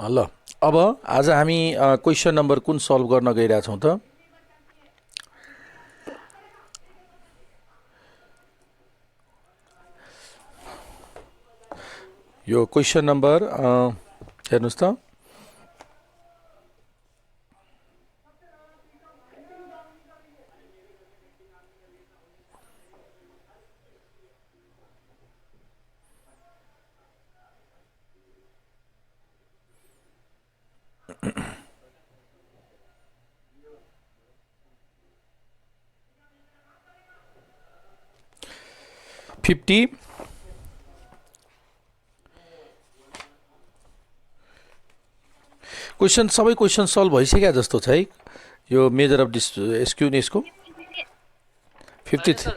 ल अब आज हामी क्वेसन नम्बर कुन सल्भ गर्न गइरहेछौँ त यो क्वेसन नम्बर हेर्नुस् त 50 क्वेसन सबै क्वेसन सल्भ भइसक्यो जस्तो छ है यो मेजर अफ स्क्युनेसको 53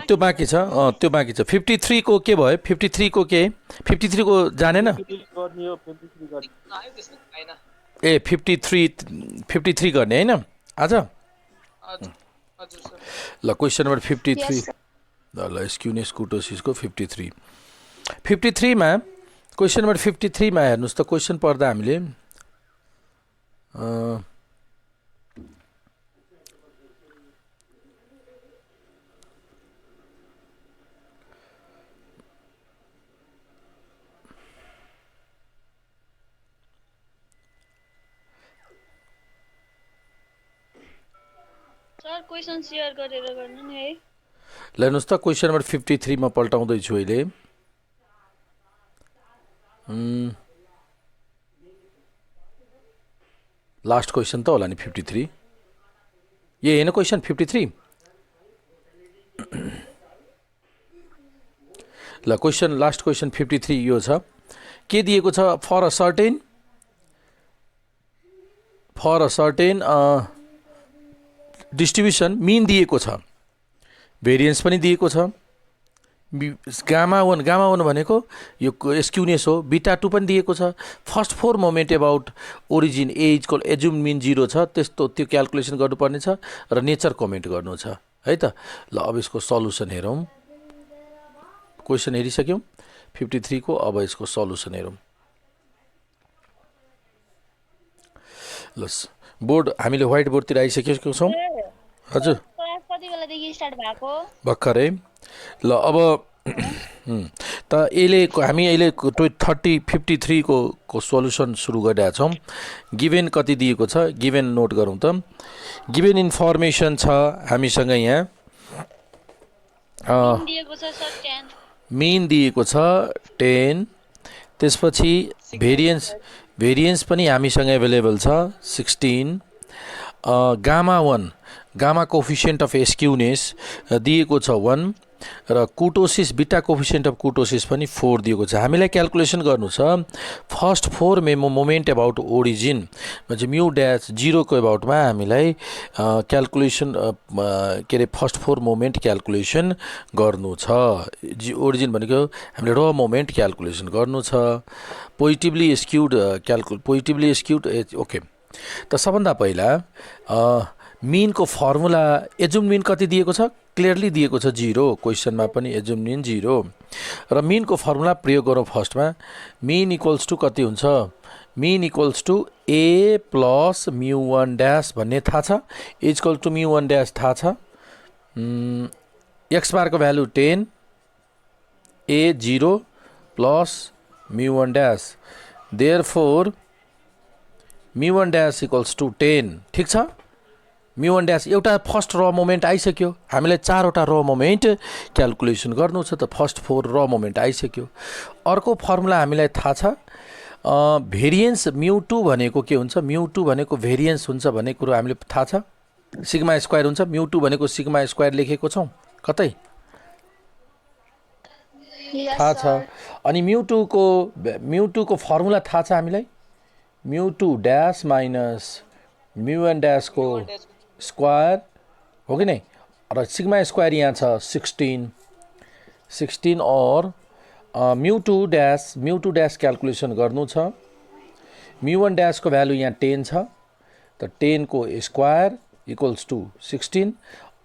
त्यो बाँकी छ त्यो बाँकी छ 53 को के भयो 53 को के 53 को जानेन ए 53 गर्ने हैन आज ल क्वेसन नम्बर 53 ल स्क्युनेस कुटोसिसको 53 मा क्वेसन नम्बर 53 मा हेर्नुस् त क्वेसन पढ्दा हामीले सर क्वेसन शेयर गरेर गर्नु नि है ल हेर्नुस् त क्वेसन नम्बर 53 मा पल्टाउँदै छु अहिले लास्ट क्वेसन त होला नि 53 ये हैन क्वेसन 53 ल क्वेसन लास्ट क्वेसन 53 यो छ के दिएको छ फर अ सर्टेन डिस्ट्रिब्युसन मीन दिएको छ भेरिएन्स पनि दिएको छ गामा 1 भनेको यो स्क्युनेस हो बीटा 2 पनि दिएको छ first 4 moment about origin A equal assume mean 0 छ त्यस्तो त्यो क्याल्कुलेसन गर्नुपर्ने छ र नेचर कमेन्ट गर्नु छ है त ल अब यसको सल्युसन हेरौँ क्वेसन हेरिसक्यौँ 53 को अब यसको सल्युसन हेरौँ ल बोर्ड हामीले व्हाइट बोर्डतिर आइसकेको छौँ हजुर क्लास कति बेलादेखि स्टार्ट भएको भर्खरै ल अब त हामी अहिले 53 को सल्युसन सुरु गरिरहेका छौँ गिभेन कति दिएको छ गिभेन नोट गरौँ त गिभेन इन्फर्मेसन छ हामीसँग यहाँ मीन दिएको छ 10 त्यसपछि भेरिएन्स पनि हामीसँग एभाइलेबल छ 16 गामा कोफिसिएन्ट अफ स्क्युनेस दिएको छ 1 र कुटोसिस बीटा कोफिसिएन्ट अफ कुटोसिस पनि 4 दिएको छ हामीलाई क्याल्कुलेसन गर्नु छ फर्स्ट 4 मोमेन्ट अबाउट ओरिजिन म्हणजे म्यू ड्यास 0 को अबाउटमा हामीलाई क्याल्कुलेसन के अरे फर्स्ट 4 मोमेन्ट क्याल्कुलेसन गर्नु छ ओरिजिन भनेको हामीले र मोमेन्ट क्याल्कुलेसन गर्नु छ पोजिटिभली स्क्युड ओके त सबभन्दा पहिला मीनको फर्मुला एजुम मीन कति दिएको छ क्लियरली दिएको छ 0 क्वेसनमा पनि एजुम मीन 0 र मीनको फर्मुला प्रयोग गरौँ फर्स्टमा मीन इक्वल्स टु कति हुन्छ mean equals to A plus mu 1 dash भन्ने थाहा छ इक्वल टु म्यू 1 ड्यास थाहा छ एक्स बारको value 10 A 0 plus mu 1 dash therefore mu 1 dash equals to 10 ठिक छ म्यू 1 ड्यास एउटा फर्स्ट र मोमेन्ट आइसक्यो हामीलाई 4 वटा र मोमेन्ट क्याल्कुलेसन गर्नु छ त फर्स्ट 4 र मोमेन्ट आइसक्यो अर्को फर्मुला हामीलाई थाहा छ भेरिएन्स म्यू 2 भनेको के हुन्छ म्यू 2 भनेको भेरिएन्स हुन्छ भन्ने कुरो हामीले थाहा छ सिग्मा स्क्वायर हुन्छ म्यू 2 भनेको सिग्मा स्क्वायर लेखेको छौँ कतै थाहा छ अनि म्यू 2 को फर्मुला थाहा छ हामीलाई mu 2 dash minus mu 1 dash को स्क्वायर हो कि नहीं र सिग्मा स्क्वायर यहाँ छ 16 और म्यू 2 ड्यास क्याल्कुलेसन गर्नु छ म्यू 1 ड्यास को भ्यालु यहाँ 10 छ त 10 को स्क्वायर इक्वल्स टु 16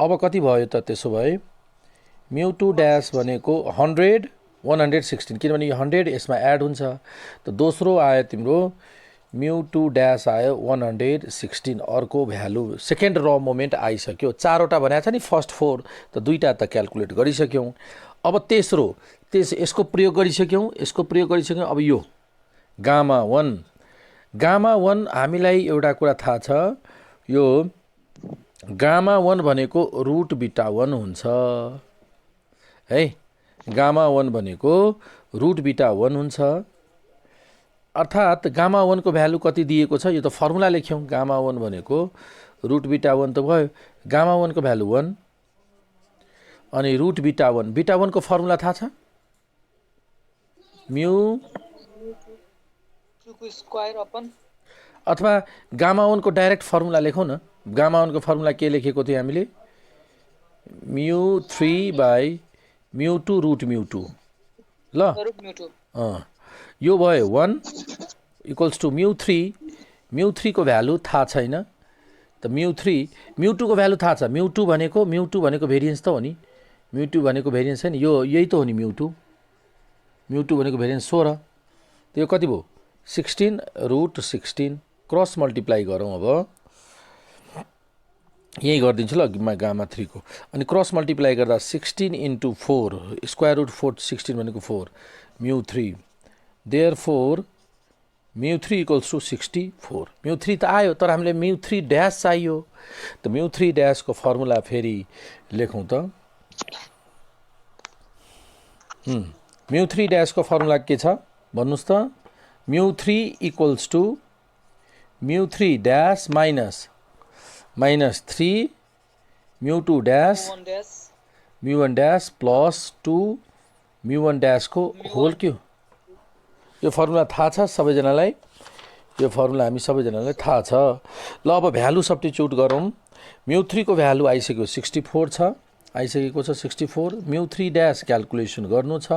अब कति भयो त त्यसो भए म्यू 2 ड्यास भनेको 100 116 किनभने यो 100 यसमा एड हुन्छ त दोस्रो आयो तिम्रो μ2 ड्यास आयो 116 अर्को भ्यालु सेकेन्ड र मोमेन्ट आइसक्यो चारवटा भनेको छ नि फर्स्ट 4 त दुईटा त क्याल्कुलेट गरिसक्यौं अब तेस्रो यसको प्रयोग गरिसक्यौं अब यो गामा 1 हामीलाई एउटा कुरा थाहा छ यो गामा 1 भनेको रुट बीटा 1 हुन्छ है गामा 1 भनेको रुट बीटा 1 हुन्छ अर्थात गामा 1 को भ्यालु कति दिएको छ यो त फर्मुला लेख्यौं गामा 1 भनेको रुट बीटा 1 त भयो गामा 1 को भ्यालु 1 अनि रुट बीटा 1 को फर्मुला थाहा छ म्यू को स्क्वायर अपन अथवा गामा 1 को डाइरेक्ट फर्मुला लेखौं न गामा 1 को फर्मुला के लेखेको थियो हामीले μ3/μ2 रुट μ2 ल यो भयो 1 इक्वल्स टु μ3 को भ्यालु थाहा छैन त μ2 को भ्यालु थाहा छ μ2 भनेको भेरिएन्स त हो नि μ2 भनेको भेरिएन्स हैन यो यही त हो नि μ2 भनेको भेरिएन्स 16 त यो कति भयो 16 रुट 16 क्रस मल्टिप्लाई गरौँ अब यही गरिदिन्छु ल गामा 3 को अनि क्रस मल्टिप्लाई गर्दा 16 इन्टु 4 स्क्वायर रुट 4 16 भनेको 4 μ3 देयरफोर μ3 इक्वल्स टु 64 μ3 त आयो तर हामीले μ3 ड्यास चाहियो त μ3 ड्यास को फर्मुला फेरि लेखौं त μ3 ड्यास को फर्मुला के छ भन्नुस् त μ3 equals to μ3 dash minus 3 μ2 dash μ1 dash plus 2 μ1 dash को होल क्यू यो फर्मुला थाहा छ सबैजनालाई यो फर्मुला हामी सबैजनालाई थाहा छ ल अब भ्यालु सब्स्टिट्युट गरौँ μ3 को भ्यालु आइसक्यो 64 छ आइसकेको छ 64 μ3 ड्यास क्याल्कुलेसन गर्नु छ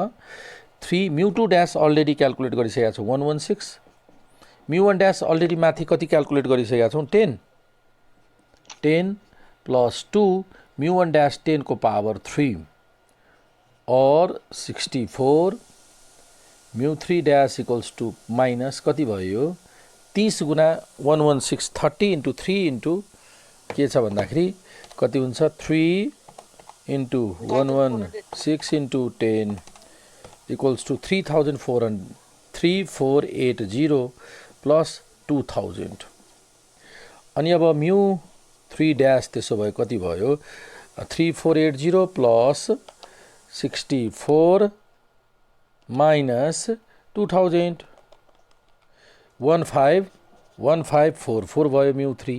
3 μ2 ड्यास अलरेडी क्याल्कुलेट गरिसकेका छौं 116 μ1 ड्यास अलरेडी माथि कति क्याल्कुलेट गरिसकेका छौं 10 प्लस 2 μ1 ड्यास 10 को पावर 3 और 64 μ3 ड्यास इक्वल्स टु माइनस कति भयो 30 गुना 116 30 इन्टु 3 इन्टु के छ भन्दाखेरि कति हुन्छ 3 into 116 into 10 equals to 3480 plus 2000 अनि अब μ3 ड्यास त्यसो भए कति भयो 3480 प्लस 64 माइनस 2000 1544 भयो μ3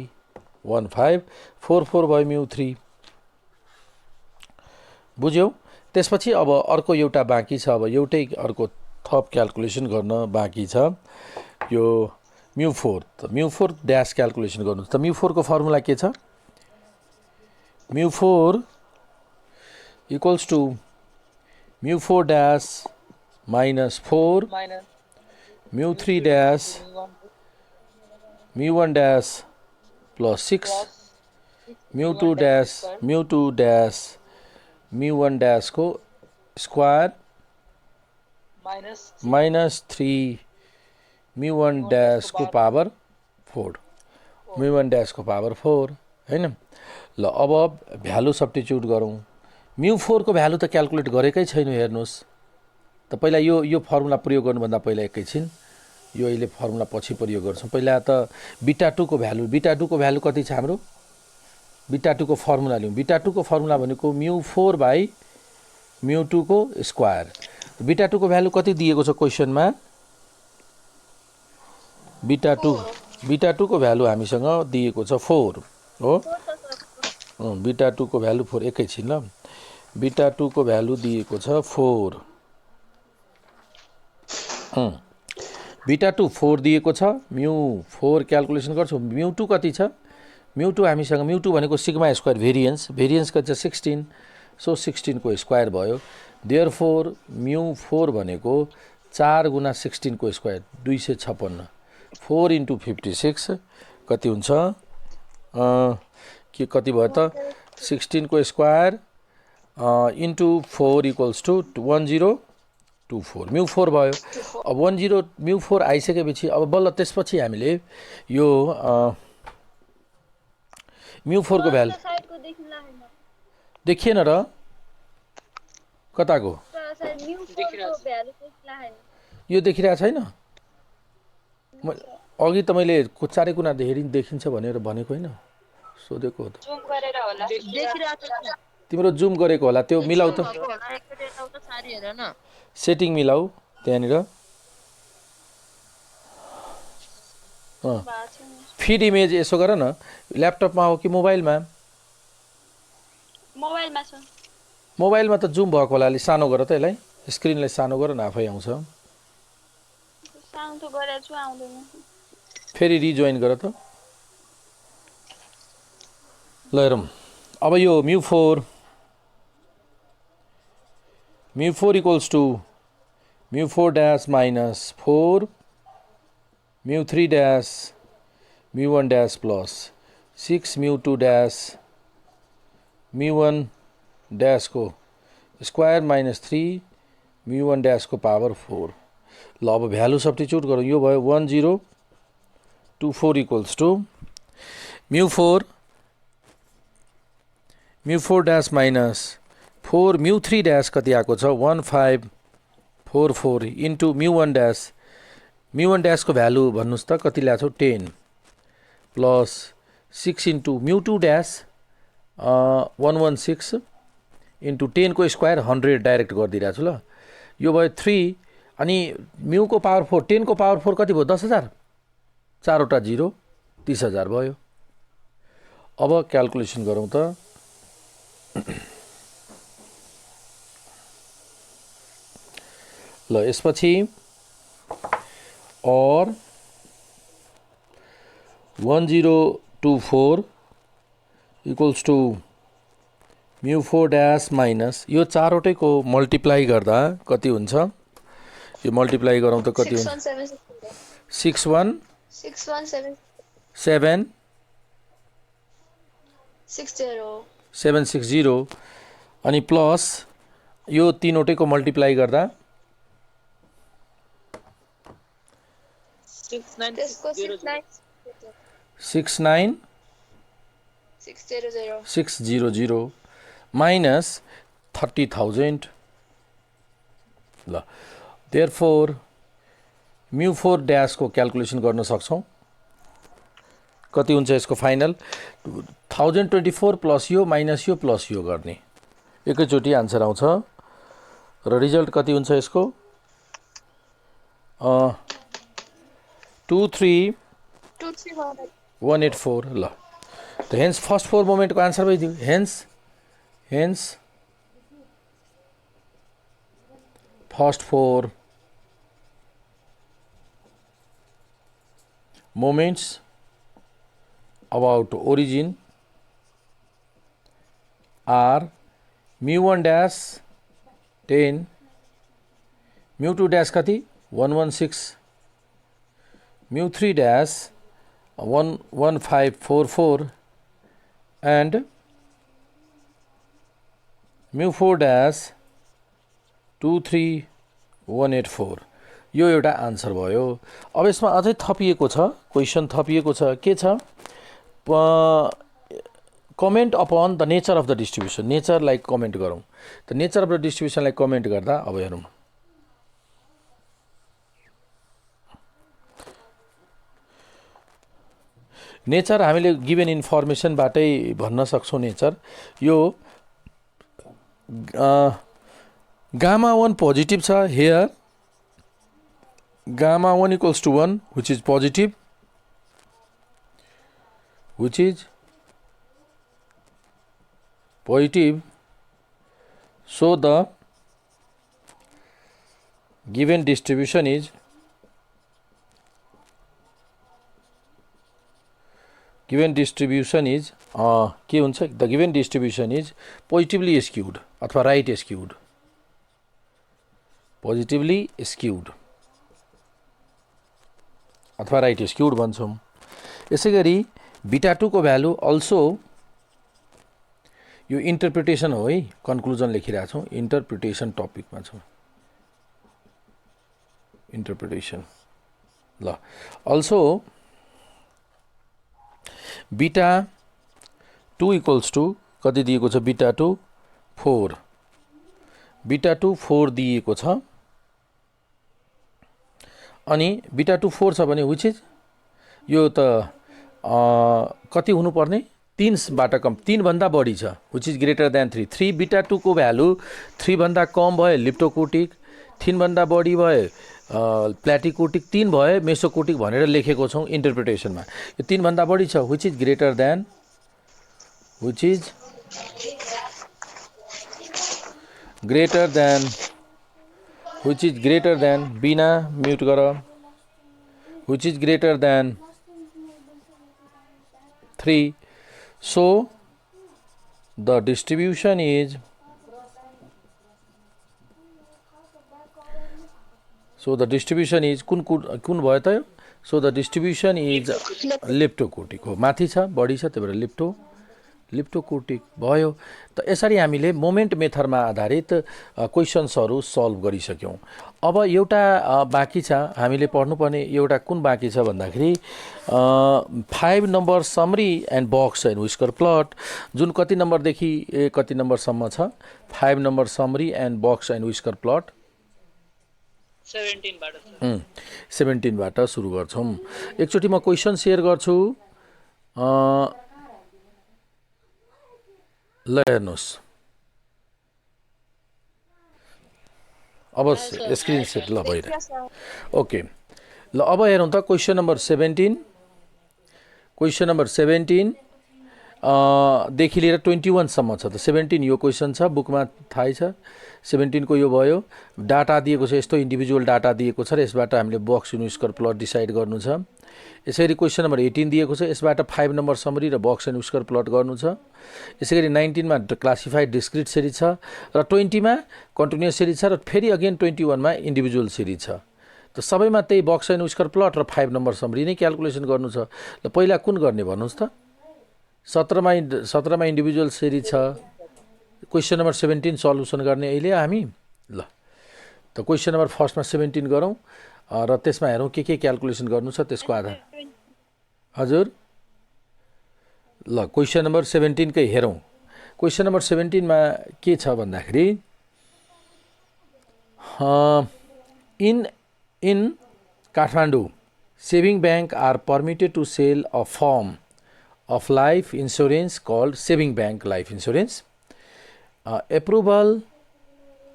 1544 भयो μ3 बुझ्यौ त्यसपछि अब अर्को एउटा बाँकी छ अब एउटै अर्को थप क्याल्कुलेसन गर्न बाँकी छ यो μ4 त μ4 ड्यास क्याल्कुलेसन गर्नु त μ4 को फर्मुला के छ μ4 equals to μ4 dash minus 4 μ3 dash μ1 dash plus 6 μ2 dash μ1 dash को स्क्वायर माइनस 3 μ1 ड्यास को पावर 4 μ1 ड्यास को पावर 4 हैन ल अब भ्यालु सब्स्टिट्युट गरौँ μ4 को भ्यालु त क्याल्कुलेट गरेकै छैन हेर्नुस् त पहिला यो फर्मुला प्रयोग गर्नुभन्दा पहिला एकैछिन यो अहिले फर्मुला पछि प्रयोग गर्छौं पहिला त बीटा 2 को भ्यालु कति छ हाम्रो बीटा 2 को फर्मुला लियौं बीटा 2 को फर्मुला भनेको μ4 बाइ μ2 को स्क्वायर बीटा 2 को भ्यालु कति दिएको छ क्वेशनमा बीटा 2 को भ्यालु हामीसँग दिएको छ 4 हो बीटा 2 को भ्यालु 4 एकैछिन ल बीटा 2 को भ्यालु दिएको छ 4 बीटा 2 4 दिएको छ μ4 क्याल्कुलेसन गर्छौं μ2 कति छ μ2 हामीसँग μ2 भनेको सिग्मा स्क्वायर भेरिएन्स कति छ 16 सो 16 को स्क्वायर भयो देयरफोर μ4 भनेको 4 गुना 16 को स्क्वायर 256 4 इन्टु 56 कति हुन्छ के कति भयो त 16 को square into 4 equals to 24 mu 4 भयो अब 10 म्यू 4 आइसकेपछि अब बल्ल त्यसपछि हामीले यो म्यू 4 को भ्यालु साइडको देखिला हैन देखिएन र कताको साइड म्यू 4 को भ्यालु देखिला हैन यो देखिरहेको छैन अघि त मैले चारै कुना देखिन्छ भनेर भनेको हैन सोधेको हो त जुम गरेर होला देखिरहेको छ तिम्रो जुम गरेको होला त्यो मिलाउ त एकचोटि यताउता सारी हेर न सेटिङ मिलाऊ त्यहाँनिर फिड इमेज यसो गर न ल्यापटपमा हो कि मोबाइलमा मोबाइलमा छ मोबाइलमा त जुम भएको होला अलि सानो गर त यसलाई स्क्रिनलाई सानो गर न आफै आउँछ साउन्ड त गरेको छु आउँदैन फेरि रिजोइन गर त ल हेरौँ अब यो mu 4 equals to mu 4 dash minus 4 mu 3 dash mu 1 dash plus 6 mu 2 dash mu 1 dash को स्क्वायर माइनस 3 म्यू 1 डैश को पावर 4 ल अब भ्यालु सब्स्टिट्युट गरौँ यो भयो 1024 equals to mu 4 dash minus 4 mu 3 dash कति आएको छ 1544 इन्टु म्यू 1 डैश को भ्यालु भन्नुस् त कति ल्याएको छौ 10 plus 6 into mu 2 dash 116 into 10 को स्क्वायर 100 डाइरेक्ट गरिदिरहेको छु ल यो भयो 3 अनि म्यू को पावर 4 10 को पावर 4 कति भयो 10,000 चारवटा 0 30,000 भयो अब क्याल्कुलेसन गरौँ त ल यसपछि और 1024 equals to mu 4 dash minus यो चारवटैको मल्टिप्लाई गर्दा कति हुन्छ यो मल्टिप्लाई गरौँ त कति हुन्छ 760 अनि प्लस यो तीनवटैको मल्टिप्लाई गर्दा 69600 माइनस 30,000 ल देयरफोर म्यू 4 डैश को क्याल्कुलेसन गर्न सक्छौं कति हुन्छ यसको फाइनल 1024 प्लस यो माइनस यो प्लस यो गर्ने एकैचोटी आन्सर आउँछ र रिजल्ट कति हुन्छ यसको 23184 ल त हेन्स फर्स्ट 4 मोमेन्ट को आन्सर भइदियो hence first 4 moments about origin are mu 1 dash 10 mu 2 dash kati 116 mu 3 dash 11544 and mu 4 dash 23184 यो एउटा आन्सर भयो अब यसमा अझै थपिएको छ क्वेशन थपिएको छ के छ comment upon the nature of the distribution नेचरलाई कमेन्ट गरौँ त नेचर अफ द डिस्ट्रिब्युसनलाई कमेन्ट गर्दा अब हेरौँ नेचर हामीले गिभन इन्फर्मेसनबाटै भन्न सक्छौं नेचर यो गामा 1 पोजिटिभ छ here gamma 1 equals to 1 which is positive so the given distribution is के हुन्छ the given distribution is positively skewed अथवा right skewed positively skewed अथवा राइट स्क्यूड भन्छौं यसैगरी बीटा 2 को भ्यालु अल्सो यो इन्टरप्रिटेसन हो है कन्क्लुजन लेखिरहेको छौं इन्टरप्रिटेसन टपिकमा छौं interpretation. ल also beta 2 equals to कति दिएको छ beta 2 4 beta 2 4 दिएको छ अनि beta 2 4 छ भने which is यो त कति हुनु पर्ने 3 बाट कम 3 भन्दा बढी छ which is greater than 3 3 beta 2 को भ्यालु 3 भन्दा कम भए लिप्टोकोटिक 3 भन्दा बढी भए प्ल्याटिकोटिक 3 भए मेसोकोटिक भनेर लेखेको छौं इन्टरप्रिटेसनमा यो 3 भन्दा बढी छ which is greater than बिना म्युट गर which is greater than 3 so the distribution is कुन भयो त so the distribution is लिप्टोकोटिक हो माथि छ बढी छ त्यही भएर लिप्टोकोटिक भयो त यसरी हामीले मोमेन्ट मेथडमा आधारित क्वेशन्सहरु सल्भ गरिसक्यौं अब एउटा बाँकी छ हामीले पढ्नुपर्ने एउटा कुन बाँकी छ भन्दाखेरि 5 number summary and box and whisker plot जुन कति नम्बर देखि कति नम्बर सम्म छ 5 number summary and box and whisker plot 17 बाट सुरु गर्छौं एकचोटी म क्वेशन शेयर गर्छु ल हेर्नुस् अब स्क्रिन सेट ल भइरहेको ओके ल अब हेरौं त क्वेशन नम्बर 17 देखि लिएर 21 सम्म छ त 17 यो क्वेशन छ बुकमा थाहै छ 17 को यो भयो डाटा दिएको छ यस्तो इन्डिभिजुअल डाटा दिएको छ र यसबाट हामीले box and whisker plot decide गर्नु छ यसरी क्वेशन नम्बर 18 दिएको छ यसबाट 5 नम्बर समरी र बक्स एन्ड व्हिस्कर प्लट गर्नु छ यसैगरी 19 मा क्लासिफाइड डिस्क्रिट सिरिज छ र 20 मा कन्टिन्युअस सिरिज छ र फेरि अगेन 21 मा इन्डिभिजुअल सिरिज छ त सबैमा त्यही बक्स एन्ड व्हिस्कर प्लट र 5 नम्बर समरी नै क्याल्कुलेसन गर्नु छ ल पहिला कुन गर्ने भन्नुस् त 17 मा इन्डिभिजुअल सिरिज छ क्वेशन नम्बर 17 सल्युसन गर्ने अहिले हामी ल त क्वेशन नम्बर फर्स्ट मा 17 गरौं र त्यसमा हेरौं के क्याल्कुलेसन गर्नु छ त्यसको आधार हजुर ल क्वेशन नम्बर 17 कै हेरौं क्वेशन नम्बर 17 मा के छ भन्दाखेरि in Kathmandu saving bank are permitted to sell a form of life insurance called saving bank life insurance approval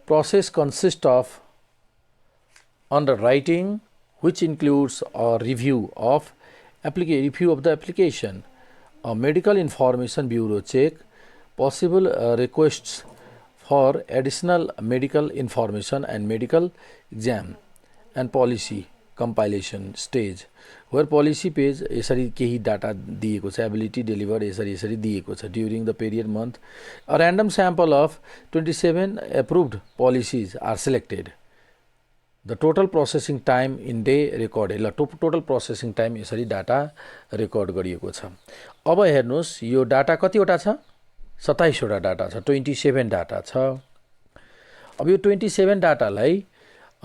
process consists of underwriting which includes a review of the application a medical information bureau check possible requests for additional medical information and medical exam and policy compilation stage where policy page यसरी केही data दिएको छ ability deliver यसरी दिएको छ during the period month a random sample of 27 approved policies are selected the total processing time in day recorded ल total processing time यसरी data record गरिएको छ अब हेर्नुस् यो डाटा कतिवटा छ 27 वटा डाटा छ 27 डाटा छ अब यो 27 डाटालाई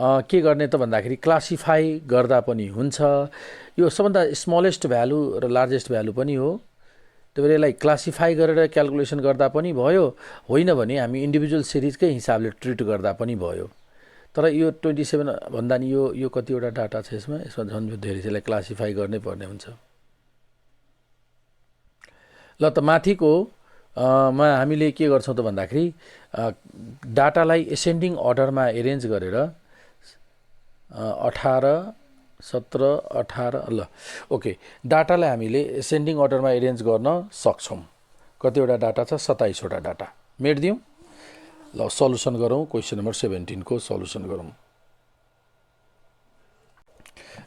के गर्ने त भन्दाखेरि क्लासिफाई गर्दा पनि हुन्छ यो सबभन्दा स्मलेस्ट भ्यालु र लार्जेस्ट भ्यालु पनि हो त्यसैले यसलाई क्लासिफाई गरेर क्याल्कुलेसन गर्दा पनि भयो होइन भने हामी इन्डिभिजुअल सिरिजकै हिसाबले ट्रिट गर्दा पनि भयो तर यो 27 भन्दा नि यो कतिवटा डाटा छ यसमा झन् धेरै यसलाई क्लासिफाई गर्नै पर्ने हुन्छ ल त माथिको मा हामीले के गर्छौं त भन्दाखेरि डाटालाई एसेन्डिङ अर्डरमा एरेन्ज गरेर 18 17 18 ल ओके डाटालाई हामीले एसेन्डिङ अर्डरमा एरेन्ज गर्न सक्छौं कतिवटा डाटा छ 27 वटा डाटा मेट दियौं ल सल्युसन गरौं क्वेशन नम्बर 17 को सल्युसन गरौं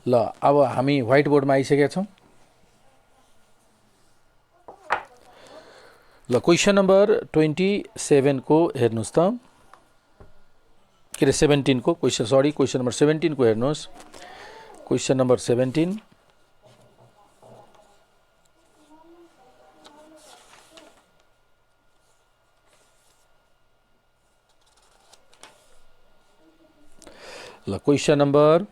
ल अब हामी व्हाइट बोर्डमा आइसकेका छौं ल क्वेशन नम्बर 27 को हेर्नुस् त के रे 17 को क्वेशन नम्बर 17 को हेर्नुस् क्वेशन नम्बर 17 ल क्वेशन नम्बर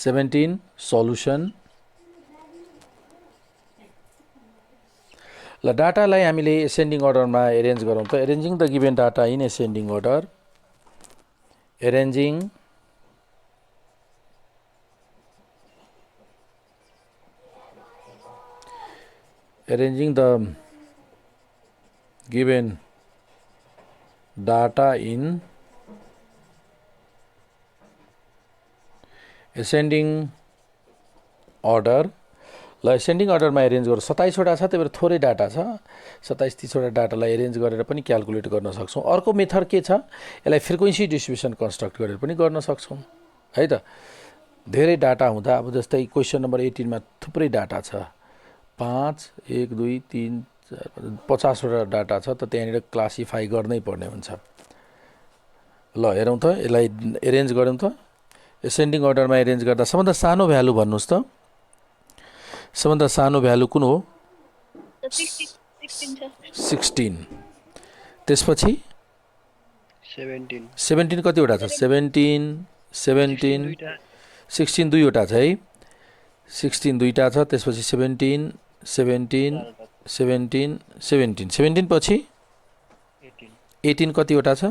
17 सल्युसन। ल डाटालाई हामीले एसेन्डिङ अर्डरमा एरेन्ज गरौँ त। Arranging the given data in ascending order. Arranging the given data in ascending order. ल एसेन्डिङ अर्डरमा एरेन्ज गरौँ। 27 वटा छ, त्यही भएर थोरै डाटा छ। 27-30 वटा डाटालाई एरेन्ज गरेर पनि क्यालकुलेट गर्न सक्छौँ। अर्को मेथड के छ, यसलाई फ्रिक्वेन्सी डिस्ट्रिब्युसन कन्स्ट्रक्ट गरेर पनि गर्न सक्छौँ है त। धेरै डाटा हुँदा अब जस्तै क्वेसन नम्बर 18 मा थुप्रै डाटा छ, 5 1 2 3 4 50 वटा डाटा छ, त त्यहाँनिर क्लासिफाई गर्नै पर्ने हुन्छ। ल हेरौँ त, यसलाई एरेन्ज गरौँ त। एसेन्डिङ अर्डरमा एरेन्ज गर्दा सबभन्दा सानो भ्यालु भन्नुहोस् त, सबभन्दा सानो भ्यालु कुन हो? 16। त्यसपछि 17 कतिवटा छ? 16 दुईवटा छ है। 16 दुईटा छ। त्यसपछि 17 पछि 18 कतिवटा छ?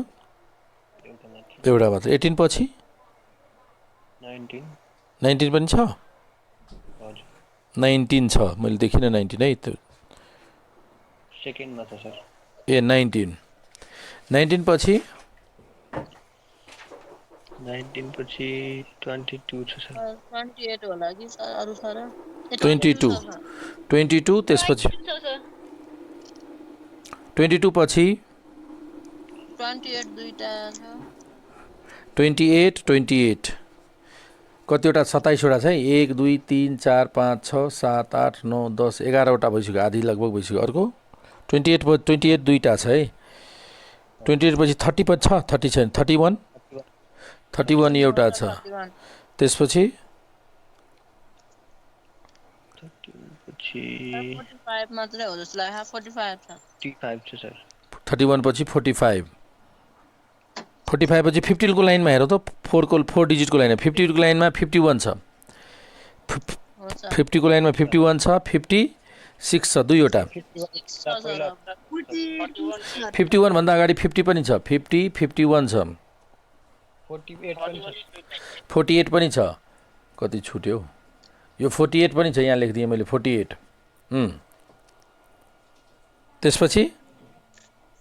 एउटा मात्र। 18 पछि 19 पनि छ। 19 छ, मैले देखिनँ 19 है त्यो सेकेन्डमा छ सर। ए 19 पछि 19 पछि 22 छ सर। 28 होला कि सर अरु सर? 22 त्यसपछि 22 पछि 28 दुईटा छ। 28 कतिवटा? 27 वटा छ है। 1 2 3 4 5 6 7 8 9 10 11 वटा भइसक्यो, आधी लगभग भइसक्यो। अर्को 28 दुईटा छ है। 28 पछि 30 पछि छ, 30 छैन। 31 एउटा छ। त्यसपछि 45 मात्रै हो जस्तो लाग्यो। 45 छ। 45 छ सर। 31 पछि 45 पछि 15 को लाइनमा हेरौँ त। 4 डिजिटको लाइन 50 को लाइनमा 51 छ। 50 को लाइनमा 51 छ। 56 छ, दुईवटा। 51 भन्दा अगाडि 50 पनि छ। 51 छ। 48 पनि छ। कति छुट्यो यो? 48 पनि छ, यहाँ लेखिदिएँ मैले 48। त्यसपछि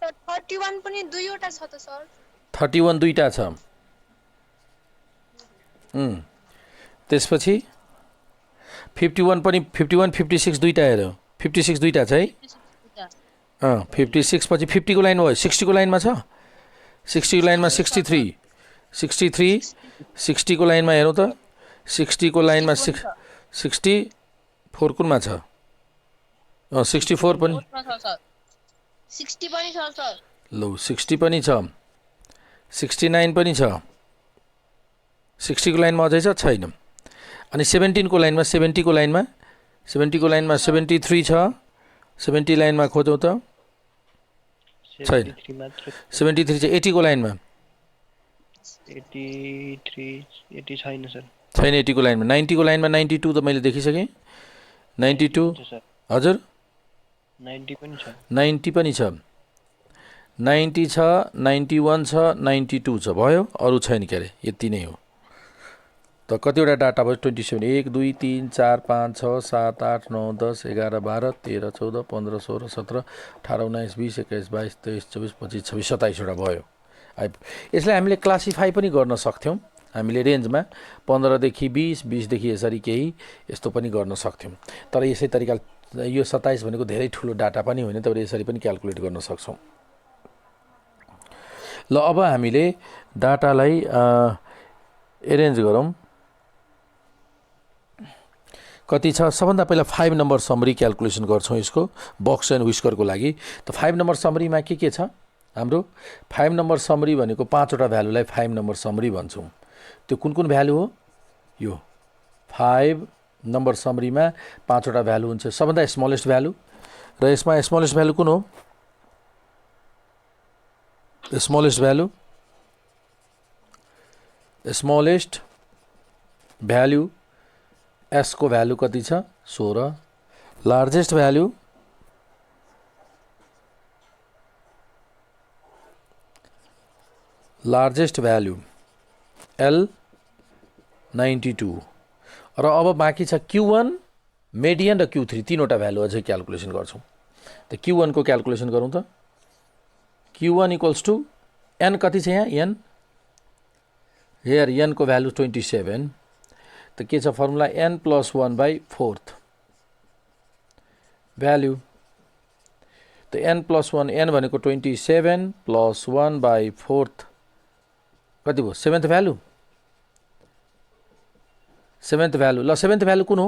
31 पनि दुईवटा छ त सर। 31 दुईटा छ। त्यसपछि 51 पनि 51 56 दुईटा हेऱ्यो। 56 दुईटा छ है। 56 पछि 50 को लाइनमा भयो। 60 को लाइनमा छ। 60 को लाइनमा 63 60 को लाइनमा हेरौँ त। 60 को लाइनमा 64 कुनमा छ? 64 पनि 60 पनि छ सर। लौ 60 पनि छ। 69 पनि छ। 60 को लाइनमा अझै छ, छैन। अनि 17 को लाइनमा 70 को लाइनमा 73 छ। 70 लाइनमा खोजौँ त, छैन। 73 छ। 80 को लाइनमा 80 छैन सर। छैन 80 को लाइनमा। 90 को लाइनमा 92 त मैले देखिसकेँ। 92 हजुर 90 पनि छ। 90 पनि छ। 90 छ, 91 छ, 92 छ। भयो, अरू छैन। के अरे यति नै हो त। कतिवटा डाटा भयो? 27। 1 2 3 4 5 6 7 8 9 10 11 12 13 14 15 16 17 18 19 20 21 22 23 24 25 26 27 वटा भयो। यसलाई हामीले क्लासिफाई पनि गर्न सक्थ्यौँ। हामीले रेन्जमा 15 देखि 20 20 देखि यसरी केही यस्तो पनि गर्न सक्थ्यौँ। तर यसै तरिका यो 27 भनेको धेरै ठुलो डाटा पनि होइन, तर यसरी पनि क्याल्कुलेट गर्न सक्छौँ। ल अब हामीले डाटालाई एरेन्ज गरौँ। कति छ? सबभन्दा पहिला 5 नम्बर समरी क्याल्कुलेसन गर्छौँ यसको, बक्स एन्ड व्हिस्करको लागि। त 5 नम्बर समरीमा के छ हाम्रो? 5 नम्बर समरी भनेको 5 वटा भ्यालुलाई 5 नम्बर समरी भन्छौँ। त्यो कुन कुन भ्यालु हो? यो 5 नम्बर समरीमा 5 वटा भ्यालु हुन्छ। सबभन्दा स्मलेस्ट भ्यालु, र यसमा स्मलेस्ट भ्यालु कुन हो? स्मलेस्ट भ्यालु एस को भ्यालु कति छ 16 लार्जेस्ट भ्यालु L 92 र अब बाँकी छ Q1 मेडियन र Q3 तीनवटा भ्यालु अझै क्याल्कुलेसन गर्छौं त Q1 को क्याल्कुलेसन गरौँ त Q1 इक्वल्स टु n कति छ यहाँ n हियर n को भ्यालु 27 त के छ फर्मुला n + 1 / 4th भ्यालु त n + 1 n भनेको 27 + 1 / 4th कति भयो 7th भ्यालु ल 7th भ्यालु कुन हो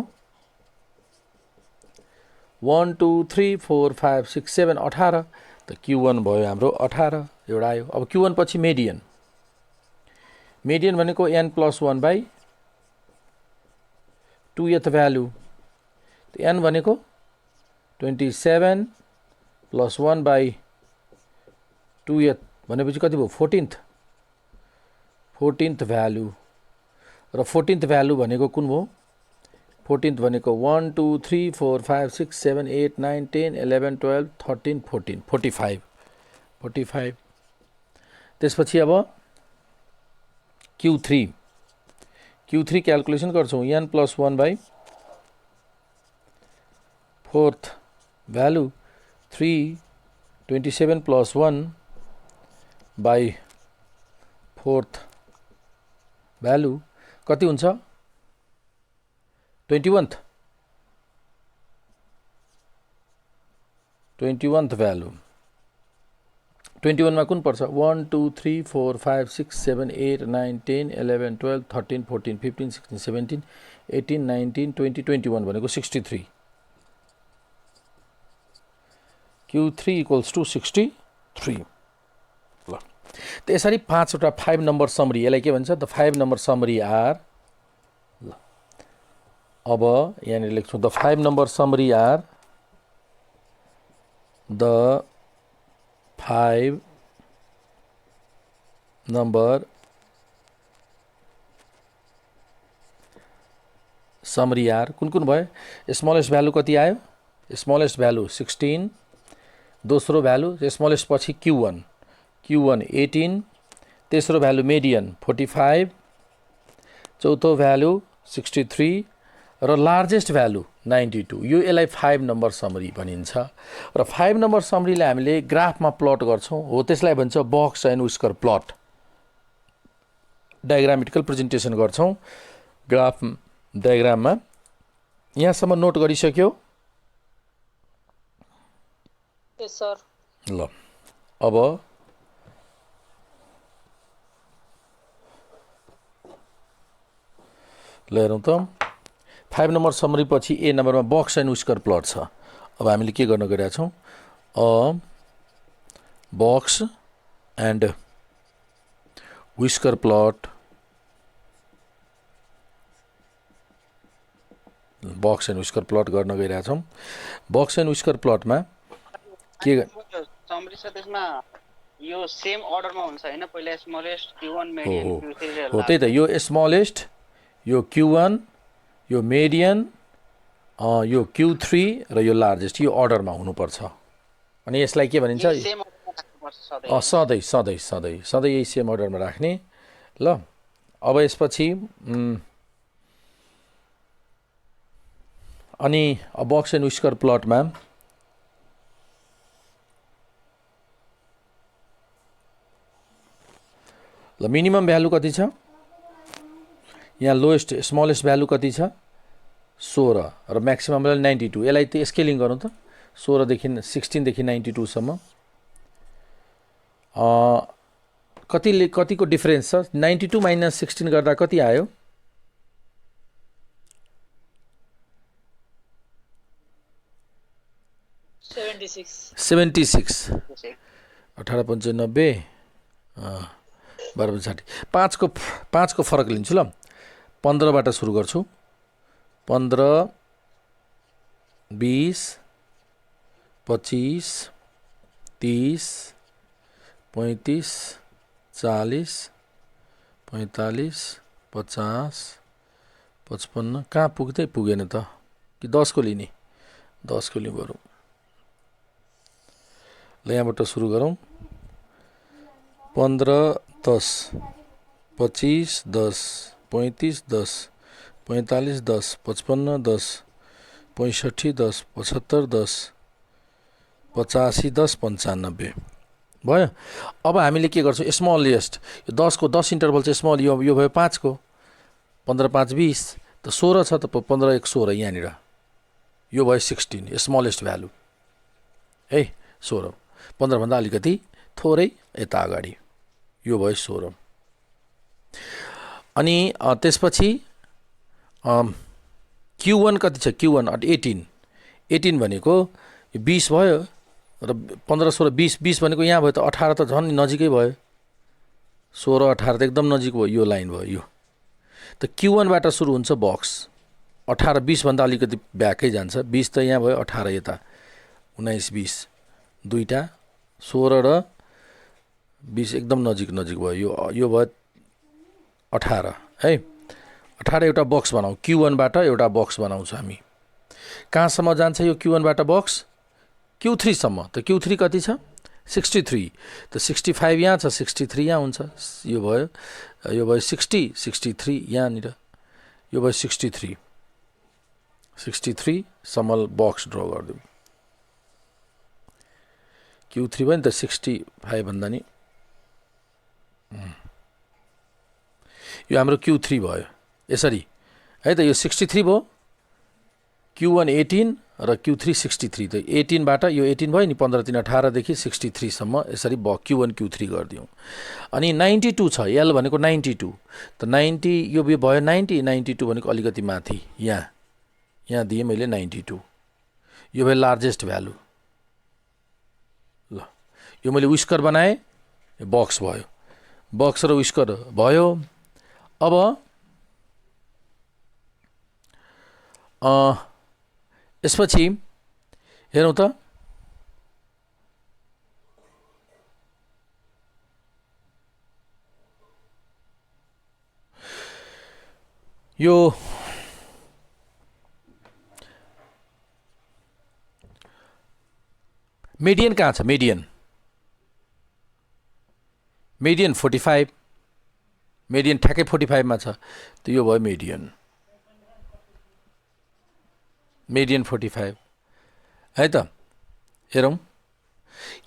1 2 3 4 5 6 7 18 त Q1 भयो हाम्रो 18 एउटा आयो अब Q1 पछि मेडियन भनेको n + 1 / 2th भ्यालु त n भनेको 27 + 1 / 2th भनेपछि कति भयो 14th भ्यालु र 14th भ्यालु भनेको कुन हो 14th भनेको 1 2 3 4 5 6 7 8 9 10 11 12 13 14 45 त्यसपछि अब Q3 क्याल्कुलेसन गर्छौं n + 1 / 4th value 3 27 + 1 / 4th value कति हुन्छ 21th भ्यालु 21 मा कुन पर्छ 1 2 3 4 5 6 7 8 9 10 11 12 13 14 15 16 17 18 19 20 21 भनेको 63 Q3 इक्वल्स टु 63 ल त यसरी 5 वटा 5 नम्बर समरी यसलाई के भन्छ द 5 नम्बर समरी आर ल अब यहाँ लेख्छौं the 5 number summary are the 5 number summary are कुन भयो स्मलेस्ट भ्यालु कति आयो स्मलेस्ट भ्यालु 16 दोस्रो भ्यालु स्मलेस्ट पछि Q1 18 तेस्रो भ्यालु मेडियन 45 चौथो भ्यालु 63 र लार्जेस्ट भ्यालु 92 यो यसलाई 5 नम्बर समरी भनिन्छ र 5 नम्बर समरीलाई हामीले ग्राफमा प्लट गर्छौं हो त्यसलाई भन्छ box and whisker plot diagrammatical presentation गर्छौं ग्राफ डायग्राममा यहाँसम्म नोट गरिसक्यो यस सर ल अब ल हेरौँ त 5 नम्बर समरी पछि ए नम्बरमा बक्स एन्ड व्हिस्कर प्लट छ अब हामीले के गर्न गइरहेका छौं बक्स एन्ड व्हिस्कर प्लट गर्न गइरहेका छौं बक्स एन्ड व्हिस्कर प्लटमा के समरी छ त्यसमा यो सेम अर्डरमा हुन्छ हैन पहिला स्मलेस्ट Q1 मेडियन Q3 हो त्यही त यो स्मलेस्ट यो Q1 यो मेडियन यो Q3 र यो लार्जेस्ट यो अर्डरमा हुनुपर्छ अनि यसलाई के भनिन्छ सधैं यही सेम अर्डरमा राख्ने ल अब यसपछि अनि बक्स एन्ड व्हिस्कर प्लटमा ल मिनिमम भ्यालु कति छ यहाँ लोएस्ट स्मलेस्ट भ्यालु कति छ 16 र म्याक्सिमम भ्यालु 92 यसलाई त स्केलिङ गरौँ त 16 देखि 16 देखि 92 सम्म कतिको डिफरेन्स छ 92 - 16 गर्दा कति आयो 76 18 95 12 60 5 को फरक लिन्छु ल 15 बाट सुरु गर्छु 15 20 25 30 35 40 45 50 55 कहाँ पुग्दै पुगेन त कि 10 को लिने 10 को लिउँ बरु ल यहाँबाट सुरु गरौँ 15 10 25 10 35 10 45 10 55 10 65 10 75 10 85 10 95 भयो। अब हामीले के गर्छौँ स्मलेस्ट यो 10 को 10 इन्टरभल चाहिँ स्मल यो भयो 5 को 15 5 20 त 16 छ त 15 1 16 यहाँनिर यो भयो 16 स्मलेस्ट भ्यालु है 16 15 भन्दा अलिकति थोरै यता अगाडि यो भयो 16 अनि त्यसपछि Q1 कति छ Q1 18 भनेको 20 भयो र 15 16 20 20 भनेको यहाँ भयो त 18 त झन् नजिकै भयो 16 18 त एकदम नजिक भयो यो लाइन भयो यो त Q1 बाट सुरु हुन्छ बक्स 18 20 भन्दा अलिकति ब्याकै जान्छ 20 त यहाँ भयो 18 यता 19 20 दुईटा 16 र 20 एकदम नजिक भयो यो भयो 18 है 18 एउटा बक्स बनाऊ Q1 बाट एउटा बक्स बनाउँछ हामी कहाँसम्म जान्छ यो Q1 बाट बक्स Q3 सम्म त Q3 कति छ 63 त 65 यहाँ छ 63 यहाँ हुन्छ यो भयो 60 63 यहाँनिर यो भयो 63 सम्म बक्स ड्र गरिदिउँ Q3 भयो नि त 65 भन्दा नि यो हाम्रो Q3 भयो यसरी है त यो 63 भयो Q1 18 र Q3 63 त 18 बाट यो 18 भयो नि 15 3 18 देखि 63 सम्म यसरी Q1 Q3 गरिदिउँ अनि 92 छ L भनेको 92 त 90 यो भयो 92 भनेको अलिकति माथि यहाँ दिए मैले 92 यो भयो लार्जेस्ट भ्यालु ल यो मैले विस्कर बनाए बक्स भयो बक्स र विस्कर भयो अब यसपछि हेरौँ त यो मिडियन कहाँ छ मिडियन 45 मिडियन ठ्याक्कै 45 मा छ त यो भयो मिडियन 45 है त हेरौँ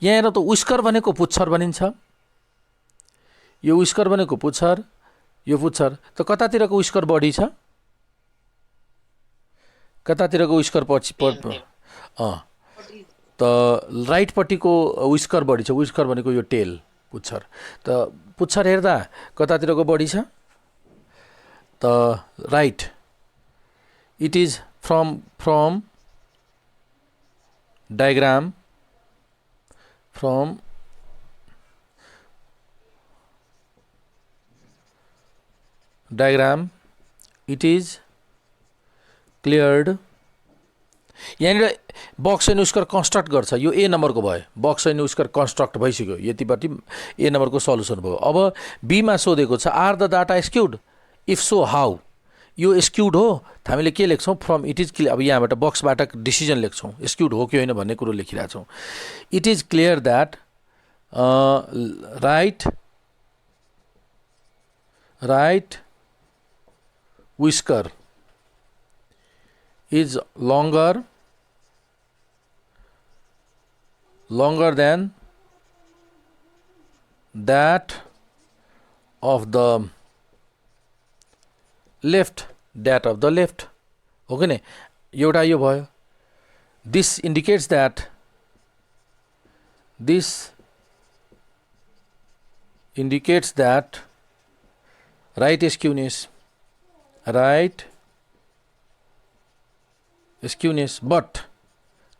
यहाँ हेर त विस्कर भनेको पुच्छर भनिन्छ यो विस्कर भनेको पुच्छर यो पुच्छर त कतातिरको विस्कर बढी छ कतातिरको विस्कर पछि त राइटपट्टिको विस्कर बढी छ विस्कर भनेको यो टेल पुच्छर त पुच्छर हेर्दा कतातिरको बढी छ त right it is from diagram it is cleared यहाँनिर बक्स एन्ड विस्कर कन्स्ट्रक्ट गर्छ यो ए नम्बरको भयो बक्स एन्ड विस्कर कन्स्ट्रक्ट भइसक्यो यतिपट्टि ए नम्बरको सल्युसन भयो अब बी मा सोधेको छ are the data skewed if so how यो स्क्युड हो हामीले के लेख्छौँ फ्रम इट इज क्लियर अब यहाँबाट बक्सबाट डिसिजन लेख्छौँ स्क्युड हो कि होइन भन्ने कुरो लेखिरहेको छौँ it is clear that right whisker is longer than that of the left हो कि नै एउटा यो भयो this indicates that right skewness but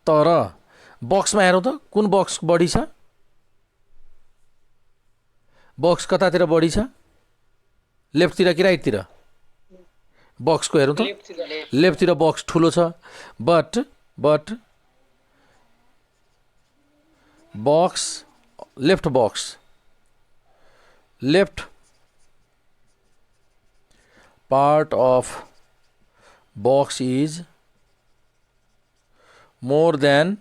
तर बक्समा हेरौँ त कुन बक्स बढी छ बक्स कतातिर बढी छ लेफ्टतिर कि राइटतिर बक्सको हेरौँ त लेफ्टतिर बक्स ठुलो छ but left part of box is more than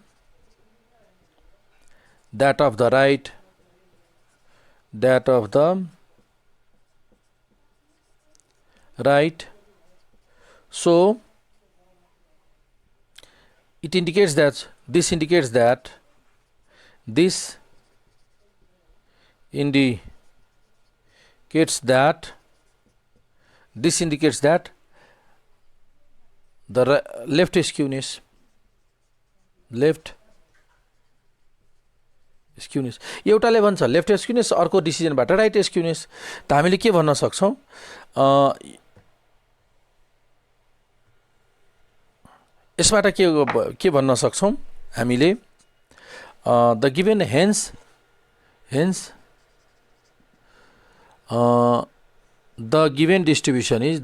that of the right, so it indicates that this indicates that the left skewness, एउटाले भन्छ लेफ्ट स्क्युनेस, अर्को डिसिजनबाट राइट स्क्युनेस। त हामीले के भन्न सक्छौँ, यसबाट के भन्न सक्छौँ हामीले, the given hence the given distribution is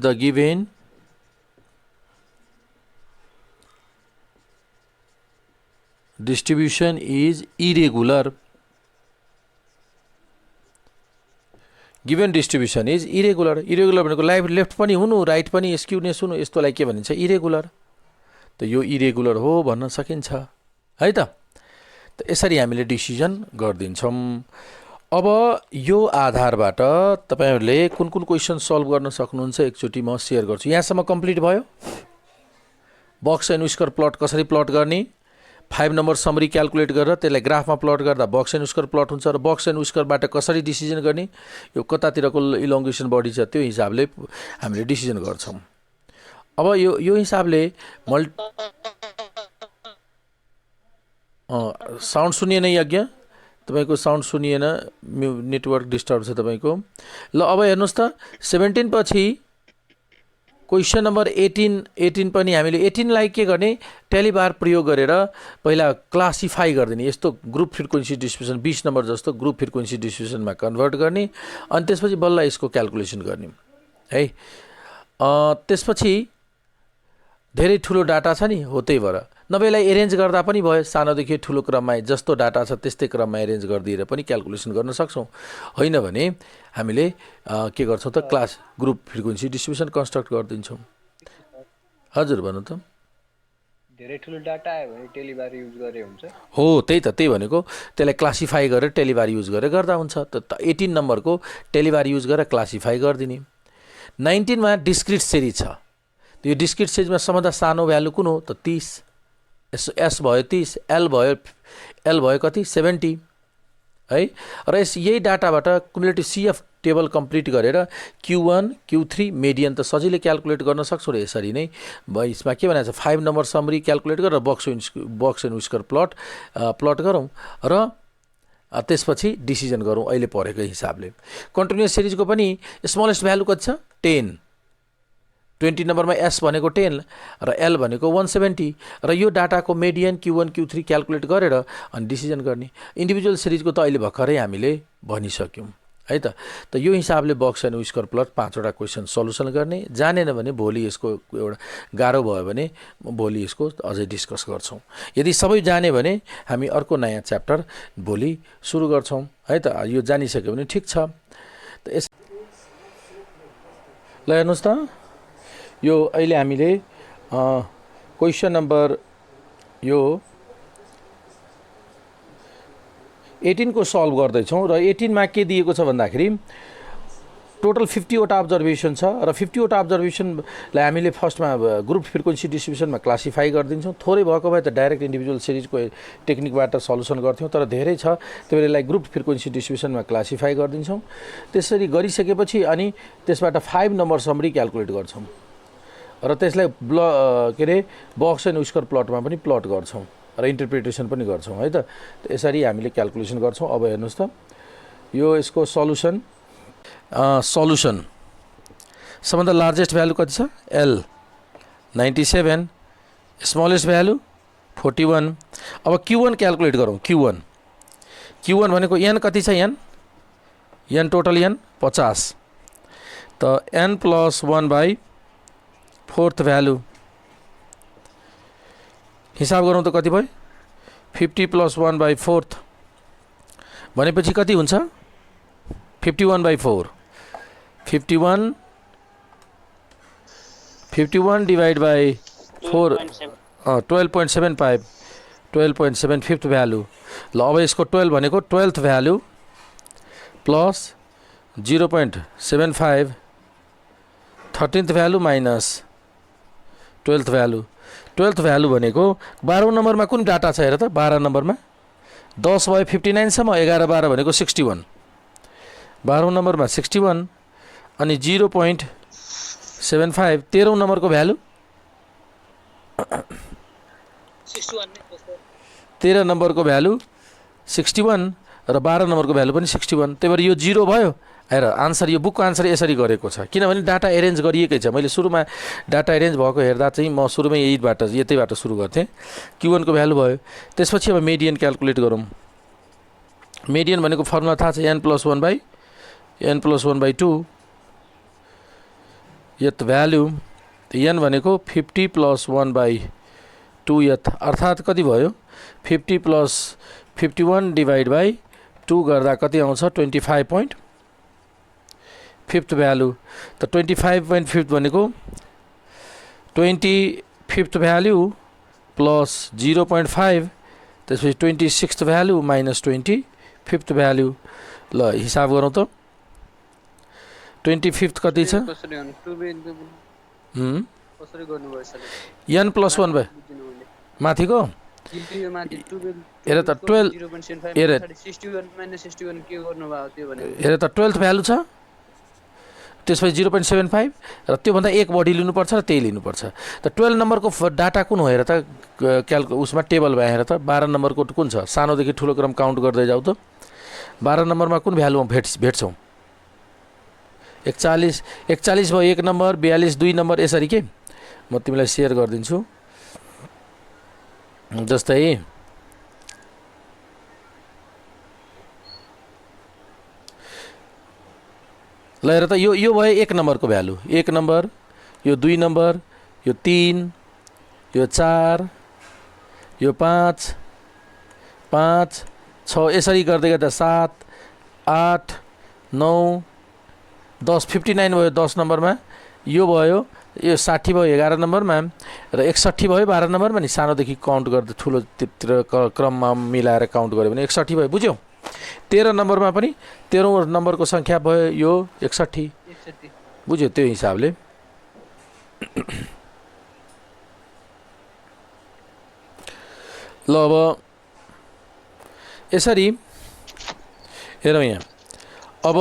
irregular. Given distribution is irregular. Irregular भनेको लेफ्ट पनि हुनु राइट पनि स्क्युनेस हुनु, यस्तोलाई के भनिन्छ, इरेगुलर। त यो इरेगुलर हो भन्न सकिन्छ है त। यसरी हामीले डिसिजन गरिदिन्छौँ। अब यो आधारबाट तपाईहरुले कुन कुन क्वेशन सल्भ गर्न सक्नुहुन्छ एकचोटी म शेयर गर्छु। यहाँसम्म कम्प्लिट भयो। बक्स एन्ड व्हिस्कर प्लट कसरी प्लट गर्ने, 5 नम्बर समरी क्याल्कुलेट गरेर त्यसलाई ग्राफमा प्लट गर्दा बक्स एन्ड व्हिस्कर प्लट हुन्छ, र बक्स एन्ड व्हिस्करबाट कसरी डिसिजन गर्ने, यो कतातिरको इलोङ्गेसन बढी छ त्यो हिसाबले हामीले डिसिजन गर्छौँ। अब यो हिसाबले साउन्ड सुनिएन यज्ञ, तपाईको साउन्ड सुनिएन, नेटवर्क डिस्टर्ब छ तपाईको। ल अब हेर्नुस् त 17 पछि क्वेशन नम्बर 18 पनि हामीले 18 लाई के गर्ने, टेलिबार प्रयोग गरेर पहिला क्लासिफाई गरिदिने, यस्तो ग्रुप फ्रिक्वेन्सी डिस्ट्रिब्युसन 20 नम्बर जस्तो ग्रुप फ्रिक्वेन्सी डिस्ट्रिब्युसनमा कन्भर्ट गर्ने, अनि त्यसपछि बल्ल यसको क्याल्कुलेसन गर्ने है। त्यसपछि धेरै ठुलो डाटा छ नि, हो त्यही भएर नभएलाई एरेन्ज गर्दा पनि भयो, सानोदेखि ठुलो क्रममा जस्तो डाटा छ त्यस्तै क्रममा एरेन्ज गरिदिएर पनि क्याल्कुलेसन गर्न सक्छौँ। होइन भने हामीले के गर्छौँ त, class group frequency distribution construct गरिदिन्छौँ। हजुर भन्नु त। धेरै ठुलो डाटा आयो भने टेलिबार युज गरे हुन्छ। हो त्यही त, त्यही भनेको त्यसलाई क्लासिफाई गरेर टेलिबार युज गरेर गर्दा हुन्छ। त 18 नम्बरको टेलिबार युज गरेर क्लासिफाई गरिदिने। 19 मा डिस्क्रिट सिरिज छ। यो डिस्क्रिट सिरिजमा सबभन्दा सानो भ्यालु कुन हो त, 30। एस भयो 30, एल भयो कति 70 है। र यही डाटाबाट कुमुलेटिभ सीएफ टेबल कम्प्लिट गरेर Q1 Q3 मेडियन त सजिलै क्याल्कुलेट गर्न सक्छौँ। र यसरी नै यसमा के भनेको छ, 5 नम्बर समरी क्याल्कुलेट गरेर बक्स एन्ड व्हिस्कर प्लट गरौँ र त्यसपछि डिसिजन गरौँ अहिले पढेको हिसाबले। कन्टिन्युअस सिरिजको पनि स्मलेस्ट भ्यालु कति छ, 10। 20 नम्बरमा एस भनेको 10 र एल भनेको 170, र यो डाटाको मेडियन Q1 Q3 क्याल्कुलेट गरेर अनि डिसिजन गर्ने। इन्डिभिजुअल सिरिजको त अहिले भर्खरै हामीले भनिसक्यौँ है त। त यो हिसाबले बक्स एन्ड व्हिस्कर प्लट 5 वटा क्वेसन सल्युसन गर्ने। जानेन भने भोलि यसको एउटा गाह्रो भयो भने भोलि यसको अझै डिस्कस गर्छौँ। यदि सबै जाने भने हामी अर्को नयाँ च्याप्टर भोलि सुरु गर्छौँ है त। यो जानिसक्यो भने ठिक छ। त यस ल हेर्नुहोस् त, यो अहिले हामीले क्वेसन नम्बर यो 18 को सल्भ गर्दैछौँ। र 18 मा के दिएको छ भन्दाखेरि टोटल 50 वटा अब्जर्भेसन छ, र 50 वटा अब्जर्भेसनलाई हामीले फर्स्टमा ग्रुप फ्रिक्वेन्सी डिस्ट्रिब्युसनमा क्लासिफाई गरिदिन्छौँ। थोरै भएको भए त डाइरेक्ट इन्डिभिजुअल सिरिजको टेक्निकबाट सल्युसन गर्थ्यौँ, तर धेरै छ त्यो बेलालाई ग्रुप फ्रिक्वेन्सी डिस्ट्रिब्युसनमा क्लासिफाई गरिदिन्छौँ। त्यसरी गरिसकेपछि अनि त्यसबाट 5 नम्बर समरी क्याल्कुलेट गर्छौँ र त्यसलाई के अरे बक्स एन्ड व्हिस्कर प्लटमा पनि प्लट गर्छौँ र इन्टरप्रिटेसन पनि गर्छौँ है त। यसरी हामीले क्याल्कुलेसन गर्छौँ। अब हेर्नुहोस् त, यो यसको सल्युसन सबभन्दा लार्जेस्ट भ्यालु कति छ, एल 97, स्मलेस्ट भ्यालु 41। अब Q1 क्याल्कुलेट गरौँ। Q1 भनेको एन कति छ, एन टोटल एन 50, त n + 1/4 भ्यालु हिसाब गरौँ त कति भयो, 50 + 1/4 भनेपछि कति हुन्छ, 51/4। 51 51 डिवाइड बाई 4 12.7 12.75 12.7 फिफ्थ भ्यालु ल अब यसको 12 भनेको 12th value plus 0.75 13th value minus 12th value 12th value भनेको 12औं नम्बरमा कुन डाटा छ हेर त 12 नम्बरमा 10 भयो 59 सम्म 11 12 भनेको 61 12औं नम्बरमा 61 अनि 0.75 13औं नम्बरको भ्यालु 13 नम्बरको भ्यालु 61 र 12 नम्बरको भ्यालु पनि 61 त्यही भएर यो 0 भयो हेर आन्सर यो बुकको आन्सर यसरी गरेको छ किनभने डाटा एरेन्ज गरिएकै छ मैले सुरुमा डाटा एरेन्ज भएको हेर्दा चाहिँ म सुरुमै यतैबाट सुरु गर्थेँ Q1 को भ्यालु भयो त्यसपछि अब मेडियन क्याल्कुलेट गरौँ मेडियन भनेको फर्मुला थाहा छ n + 1 / 2 यत भ्यालु n भनेको 50 + 1 / 2 यत अर्थात् कति भयो 50 + 51 डिवाइड बाई 2 गर्दा कति आउँछ 25. फिफ्थ भ्यालु त 25.5 भनेको 25th भ्यालु प्लस 0.5 त्यसपछि 26th value minus 25th value ल हिसाब गरौँ त 25th कति छ n + 1 माथिको हेर त 12 हेर त 12th भ्यालु छ त्यसपछि 0.75 र त्योभन्दा एक बढी लिनुपर्छ र त्यही लिनुपर्छ त 12 नम्बरको डाटा कुन हो हेर त उसमा टेबलमा हेर त 12 नम्बरको कुन छ सानोदेखि ठुलो क्रम काउन्ट गर्दै जाऊ त 12 नम्बरमा कुन भ्यालुमा भेट्छौँ 41 भयो 1 नम्बर 42 2 नम्बर यसरी के म तिमीलाई सेयर गरिदिन्छु जस्तै ल हेर त यो भयो 1 नम्बरको भ्यालु 1 नम्बर यो 2 नम्बर यो 3 यो 4 यो 5 5 6 यसरी गर्दै गर्दा 7 8 9 10 59 भयो 10 नम्बरमा यो भयो यो 60 भयो 11 नम्बरमा र 61 भयो 12 नम्बरमा नि सानोदेखि काउन्ट गर्दै ठुलोतिर क्रममा मिलाएर काउन्ट गर्यो भने 61 भयो बुझ्यौ 13 नम्बरमा पनि 13औं नम्बरको संख्या भयो यो 61 बुझ्यो त्यो हिसाबले ल अब यसरी हेरौँ यहाँ अब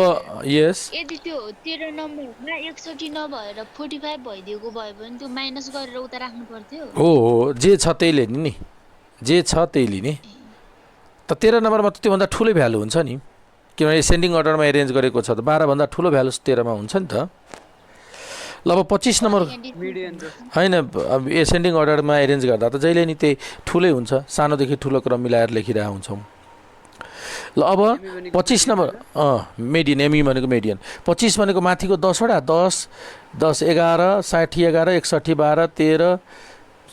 यस यदि त्यो 13 नम्बरमा 61 नभएर 45 भइदिएको भयो भने त्यो माइनस गरेर उता राख्नु पर्थ्यो हो जे छ त्यही लिने नि जे छ त्यही लिने त 13 नम्बरमा त त्योभन्दा ठुलै भ्यालु हुन्छ नि किनभने एसेन्डिङ अर्डरमा एरेन्ज गरेको छ त 12 भन्दा ठुलो भ्यालु 13 मा हुन्छ नि त ल अब 25 नम्बर हैन अब एसेन्डिङ अर्डरमा एरेन्ज गर्दा त जहिले नि त्यही ठुलै हुन्छ सानोदेखि ठुलो क्रम मिलाएर लेखिरहेका हुन्छौँ ल अब 25 नम्बर मेडियन एमई भनेको मेडियन 25 भनेको माथिको 10 वटा 10 10 11 60 11 61 12 13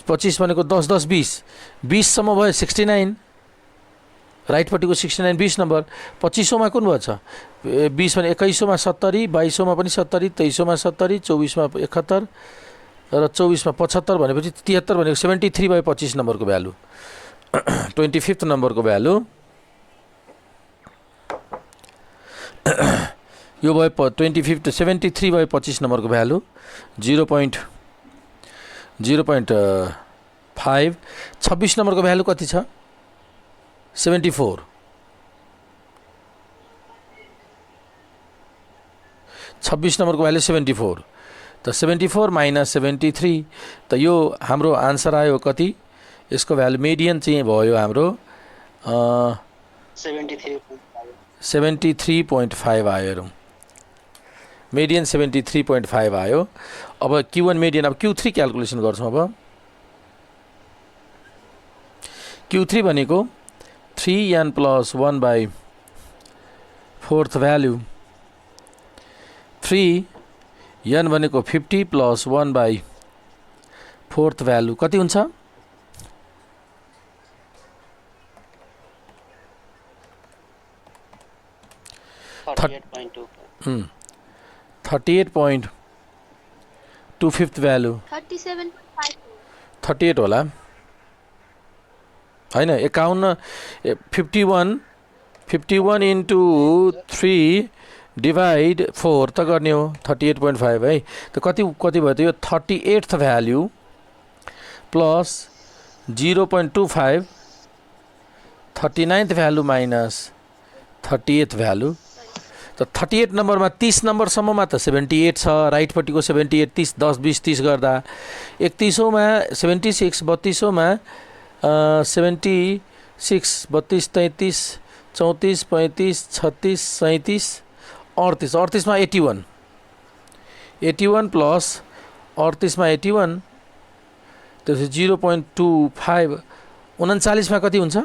25 भनेको 10 10 20 20 सम्म भयो 69 राइटपट्टिको 69 20 नम्बर 25औं मा कुन भएछ 20 भने 21औं मा 70 22औं मा पनि 70 23औं मा 70 24 मा 71 र 24 मा 75 भनेपछि 73 भनेको 73 भयो 25 नम्बरको भ्यालु 25th नम्बरको भ्यालु यो भयो 25 73 भयो 25 नम्बरको भ्यालु 0.5 26 नम्बरको भ्यालु कति छ 74 26 नम्बरको भ्यालु 74 त 74 माइनस 73 त यो हाम्रो आन्सर आयो कति यसको भ्यालु मेडियन चाहिँ भयो हाम्रो 73.5 आयो मेडियन 73.5 आयो अब Q1 मेडियन अब Q3 क्याल्कुलेसन गर्छौं अब Q3 भनेको 3n + 1 / 4th भ्यालु 3n भनेको 50 + 1 / 4th भ्यालु कति हुन्छ 38.2 38.2 फिफ्थ भ्यालु 38 37.5 38 होला हैन 51 इन्टु 3 डिभाइड 4 त गर्ने हो 38.5 है त कति भयो त यो 38th value plus 0.25 39th value minus 38th value त 38 नम्बरमा 30 नम्बरसम्ममा त 78 छ राइटपट्टिको 78 30 10 20 30 गर्दा 31औँमा 76 32औँमा 76 32 33 34 35 36 37 38 38 मा 81 प्लस 38 मा 81 त्यसपछि 0.25 39 मा कति हुन्छ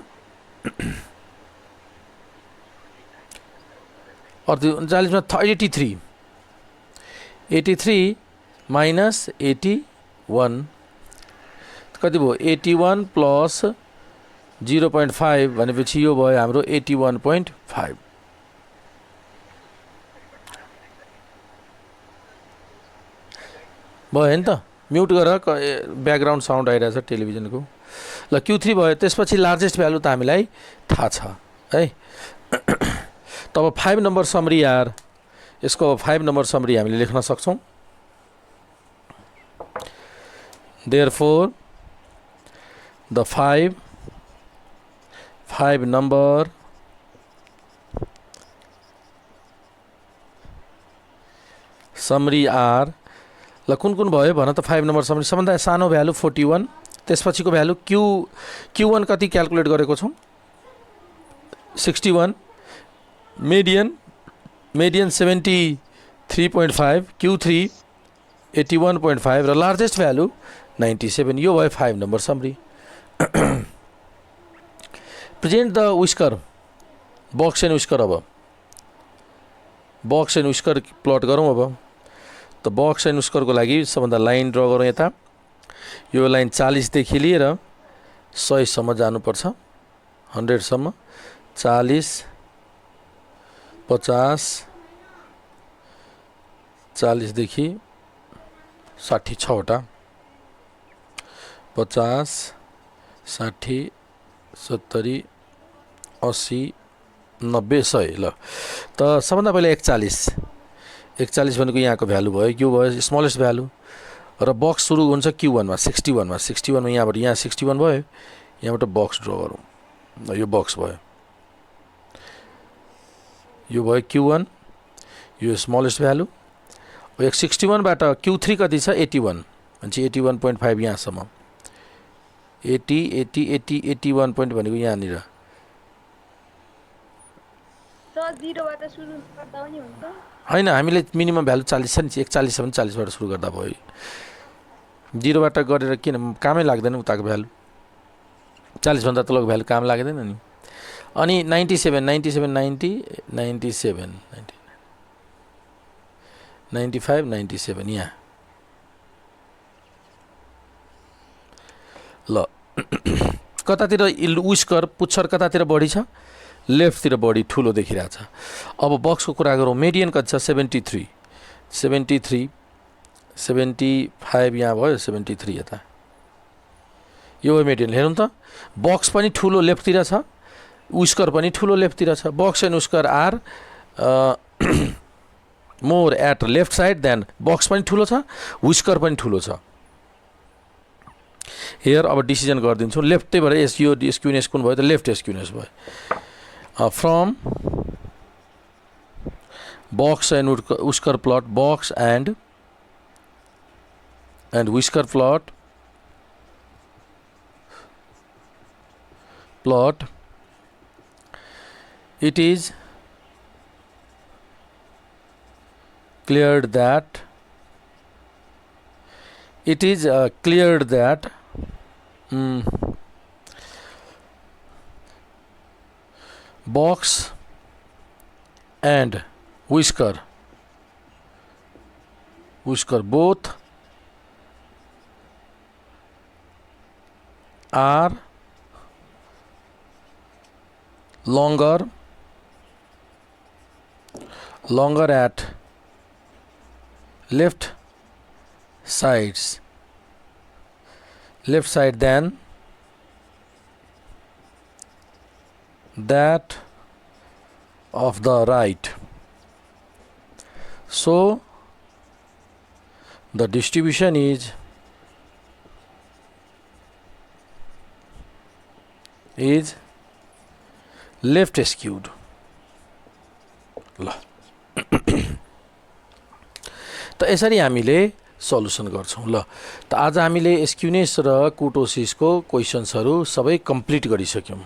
39 मा 83 माइनस 81 कति भयो 81 प्लस 0.5 भनेपछि यो भयो हाम्रो 81.5 भयो नि त म्युट गरेर ब्याकग्राउन्ड साउन्ड आइरहेछ टेलिभिजनको ल Q3 भयो त्यसपछि लार्जेस्ट भ्यालु त हामीलाई थाहा छ है तब 5 नम्बर समरी यार यसको 5 नम्बर समरी हामीले लेख्न सक्छौं therefore the 5 number summary are ल कुन भयो भन त 5 नम्बर समरी सबभन्दा सानो भ्यालु 41 त्यसपछिको भ्यालु Q1 कति क्याल्कुलेट गरेको छौं 61 median 73.5 Q3 81.5 र लार्जेस्ट भ्यालु 97 यो भयो 5 number summary present the whisker box and whisker अब बक्स एन्ड व्हिस्कर प्लट गरौँ अब त बक्स एन्ड व्हिस्करको लागि सबभन्दा लाइन ड्र गरौँ यता यो लाइन 40 देखि लिएर 100 सम्म जानुपर्छ 100 सम्म 40 50 40 देखि 60 6वटा 50 60 70 80 90 100 ल त सबभन्दा पहिला 41 भनेको यहाँको भ्यालु भयो यो भयो स्मलेस्ट भ्यालु र बक्स सुरु हुन्छ Q1 मा 61 मा यहाँबाट यहाँ 61 भयो यहाँबाट बक्स ड्र गरौँ यो बक्स भयो यो भयो Q1 यो स्मलेस्ट भ्यालु 61 बाट Q3 कति छ 81 भन्छ 81.5 यहाँसम्म 81 पोइन्ट भनेको यहाँनिर र 0 बाट सुरु गर्दा पनि हुन्छ हैन हामीले मिनिमम भ्यालु 40 छ नि 41 सम्म 40 बाट सुरु गर्दा भयो 0 बाट गरेर किन कामै लाग्दैन उताको भ्यालु 40 भन्दा तलको भ्यालु काम लाग्दैन नि अनि 97 95 97 यहाँ ल कतातिर व्हिस्कर पुच्छर कतातिर बढी छ लेफ्टतिर बढी ठुलो देखिरहेछ अब बक्सको कुरा गरौँ मेडियन कति छ 73 75 यहाँ भयो 73 यता यो हो मेडियन हेरौँ त बक्स पनि ठुलो लेफ्टतिर छ व्हिस्कर पनि ठुलो लेफ्टतिर छ box and whisker are more at left side then box पनि ठुलो छ व्हिस्कर पनि ठुलो छ हेयर अब डिसिजन गरिदिन्छौँ लेफ्टैबाट यो स्क्युनेस कुन भयो त लेफ्ट स्क्युनेस भयो from box and whisker plot box and whisker plot it is cleared that box and whisker both are longer at left sides left side than that of the right. So the distribution is left skewed. ल त यसरी हामीले solution गर्छौं। ल त आज हामीले skewness र कुटोसिसको क्वेशन्सहरू सबै कम्प्लिट गरिसक्यौं।